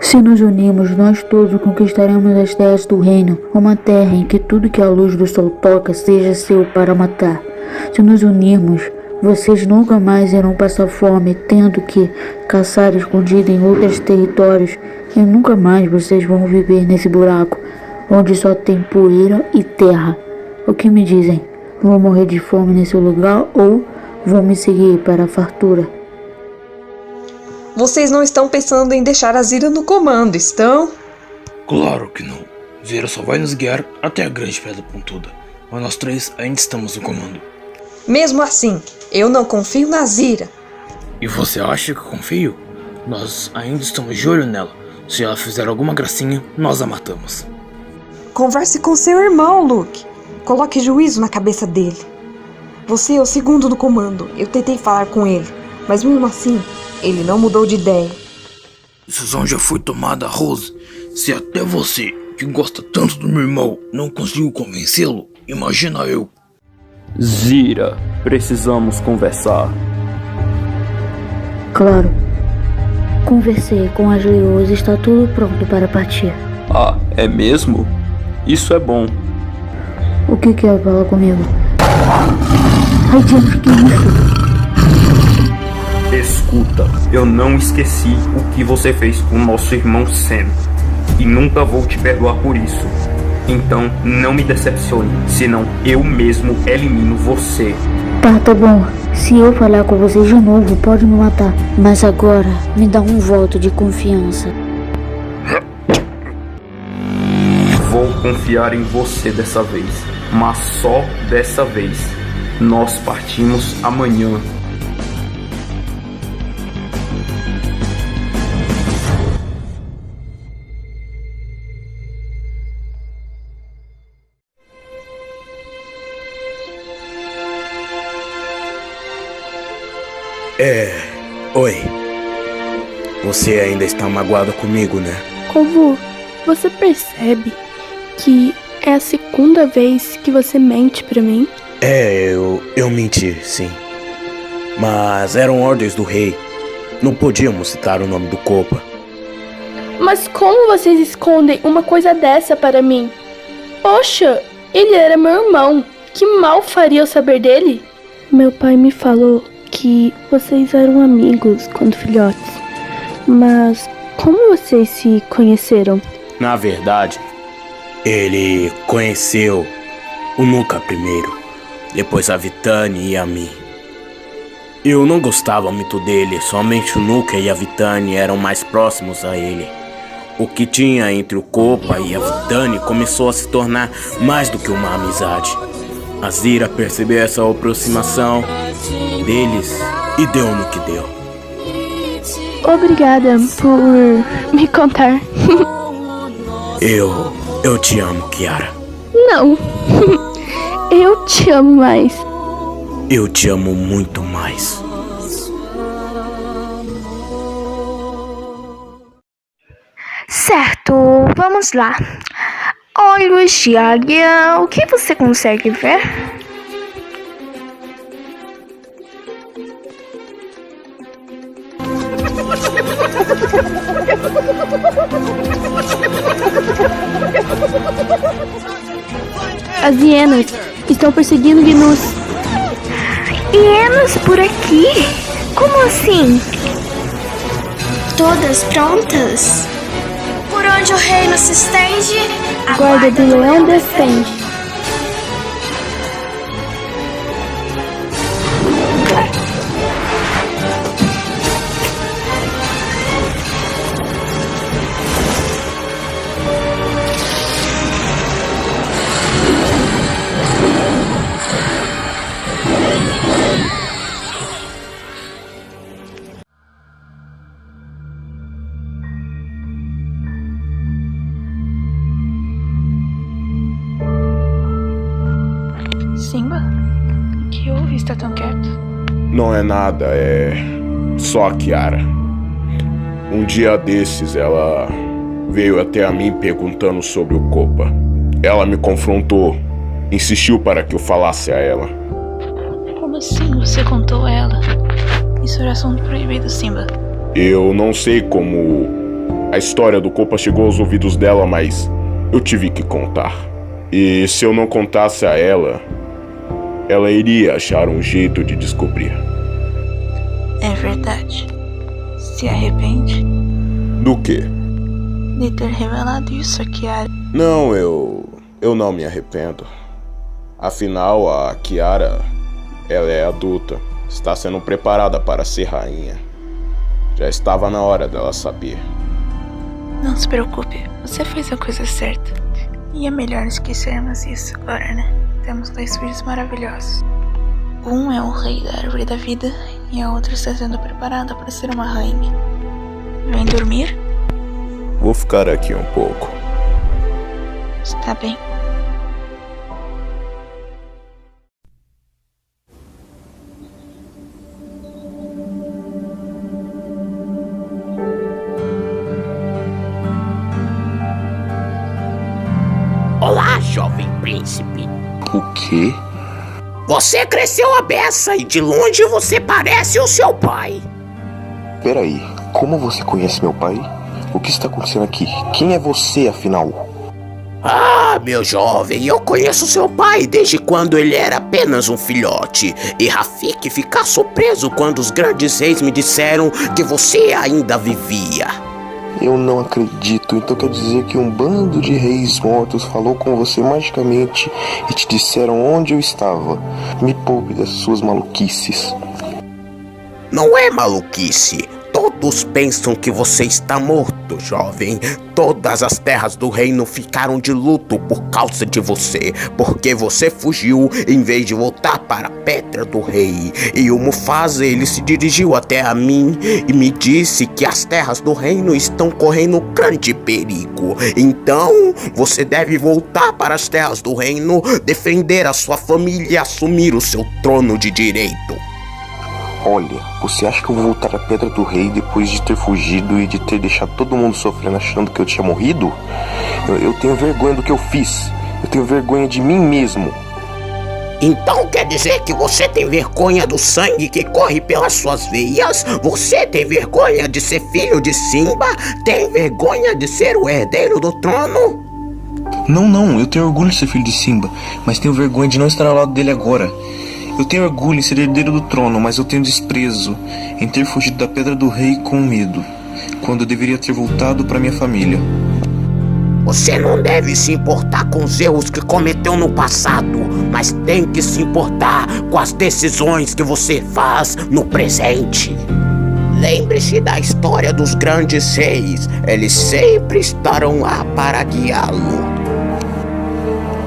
Se nos unirmos, nós todos conquistaremos as terras do reino, uma terra em que tudo que a luz do sol toca seja seu para matar. Se nos unirmos, vocês nunca mais irão passar fome, tendo que caçar escondido em outros territórios, e nunca mais vocês vão viver nesse buraco, onde só tem poeira e terra. O que me dizem? Vou morrer de fome nesse lugar ou vou me seguir para a fartura? Vocês não estão pensando em deixar a Zira no comando, estão? Claro que não. Zira só vai nos guiar até a grande pedra pontuda. Mas nós três ainda estamos no comando. Mesmo assim, eu não confio na Zira. E você acha que eu confio? Nós ainda estamos de olho nela. Se ela fizer alguma gracinha, nós a matamos. Converse com seu irmão, Luke. Coloque juízo na cabeça dele. Você é o segundo no comando. Eu tentei falar com ele, mas mesmo assim, ele não mudou de ideia. A decisão já foi tomada, Rose. Se até você, que gosta tanto do meu irmão, não conseguiu convencê-lo, imagina eu. Zira, precisamos conversar. Claro. Conversei com as leoas e está tudo pronto para partir. Ah, é mesmo? Isso é bom. O que quer falar comigo? Ai, James, que isso? Escuta, eu não esqueci o que você fez com nosso irmão Sam. E nunca vou te perdoar por isso. Então, não me decepcione, senão eu mesmo elimino você. Tá bom. Se eu falar com você de novo, pode me matar. Mas agora, me dá um voto de confiança. Vou confiar em você dessa vez, mas só dessa vez. Nós partimos amanhã. Oi. Você ainda está magoado comigo, né? Corvo, você percebe que é a segunda vez que você mente pra mim? Eu menti, sim. Mas eram ordens do rei. Não podíamos citar o nome do Copa. Mas como vocês escondem uma coisa dessa para mim? Poxa, ele era meu irmão. Que mal faria eu saber dele? Meu pai me falou que vocês eram amigos quando filhotes. Mas como vocês se conheceram? Na verdade, ele conheceu o Nuka primeiro, depois a Vitani e a mim. Eu não gostava muito dele, somente o Nuka e a Vitani eram mais próximos a ele. O que tinha entre o Copa e a Vitani começou a se tornar mais do que uma amizade. A Zira percebeu essa aproximação deles e deu no que deu. Obrigada por me contar. Eu te amo, Kiara. Não, eu te amo mais. Eu te amo muito mais. Certo, vamos lá. Olhos de águia, o que você consegue ver? As hienas estão perseguindo Gnus. Hienas por aqui? Como assim? Todas prontas? Por onde o reino se estende, A guarda do leão descende. Simba? O que houve? Está tão quieto? Não é nada, é só a Kiara. Um dia desses ela veio até a mim perguntando sobre o Copa. Ela me confrontou, insistiu para que eu falasse a ela. Como assim você contou a ela? Isso era assunto proibido, Simba. Eu não sei como A história do Copa chegou aos ouvidos dela, mas eu tive que contar. E se eu não contasse a ela iria achar um jeito de descobrir. É verdade. Se arrepende Do quê? de ter revelado isso a Kiara. Não, eu não me arrependo. Afinal, a Kiara, ela é adulta. Está sendo preparada para ser rainha. Já estava na hora dela saber. Não se preocupe, você fez a coisa certa. E é melhor esquecermos isso agora, né? Temos 2 filhos maravilhosos. Um é o rei da árvore da vida e a outra está sendo preparada para ser uma rainha. Vem dormir? Vou ficar aqui um pouco. Está bem. Olá, jovem príncipe. O quê? Você cresceu a beça e de longe você parece o seu pai. Peraí, como você conhece meu pai? O que está acontecendo aqui? Quem é você, afinal? Ah, meu jovem, eu conheço seu pai desde quando ele era apenas um filhote. E Rafik ficar surpreso quando os grandes reis me disseram que você ainda vivia. Eu não acredito. Então quer dizer que um bando de reis mortos falou com você magicamente e te disseram onde eu estava. Me poupe das suas maluquices. Não é maluquice. Todos pensam que você está morto, jovem. Todas as terras do reino ficaram de luto por causa de você, porque você fugiu em vez de voltar para a Pedra do Rei. E o Mufasa, ele se dirigiu até a mim e me disse que as terras do reino estão correndo grande perigo. Então, você deve voltar para as terras do reino, defender a sua família e assumir o seu trono de direito. Olha, você acha que eu vou voltar à Pedra do Rei depois de ter fugido e de ter deixado todo mundo sofrendo achando que eu tinha morrido? Eu tenho vergonha do que eu fiz. Eu tenho vergonha de mim mesmo. Então quer dizer que você tem vergonha do sangue que corre pelas suas veias? Você tem vergonha de ser filho de Simba? Tem vergonha de ser o herdeiro do trono? Não, eu tenho orgulho de ser filho de Simba, mas tenho vergonha de não estar ao lado dele agora. Eu tenho orgulho em ser herdeiro do trono, mas eu tenho desprezo em ter fugido da Pedra do Rei com medo, quando eu deveria ter voltado para minha família. Você não deve se importar com os erros que cometeu no passado, mas tem que se importar com as decisões que você faz no presente. Lembre-se da história dos grandes reis, eles sempre estarão lá para guiá-lo.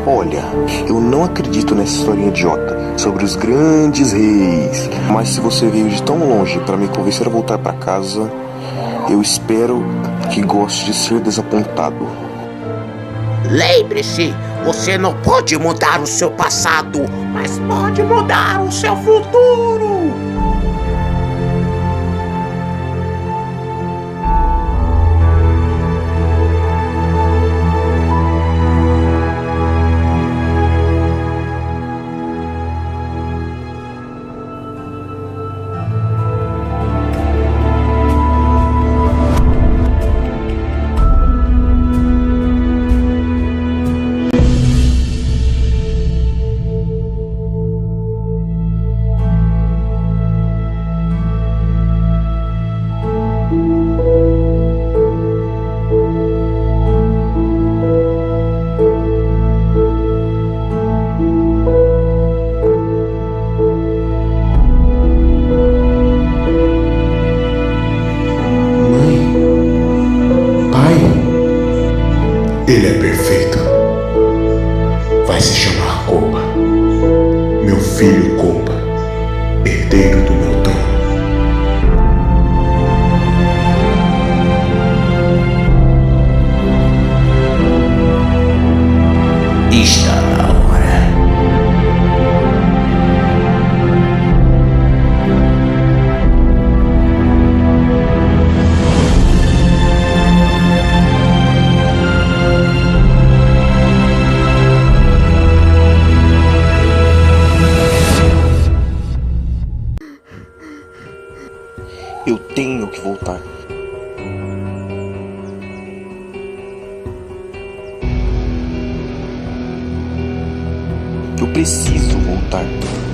Olha, eu não acredito nessa historinha idiota sobre os grandes reis. Mas se você veio de tão longe para me convencer a voltar para casa, eu espero que goste de ser desapontado. Lembre-se, você não pode mudar o seu passado, mas pode mudar o seu futuro. Ele é perfeito. Vai se chamar Koba. Meu filho Koba, herdeiro do meu trono. Está na hora. preciso voltar.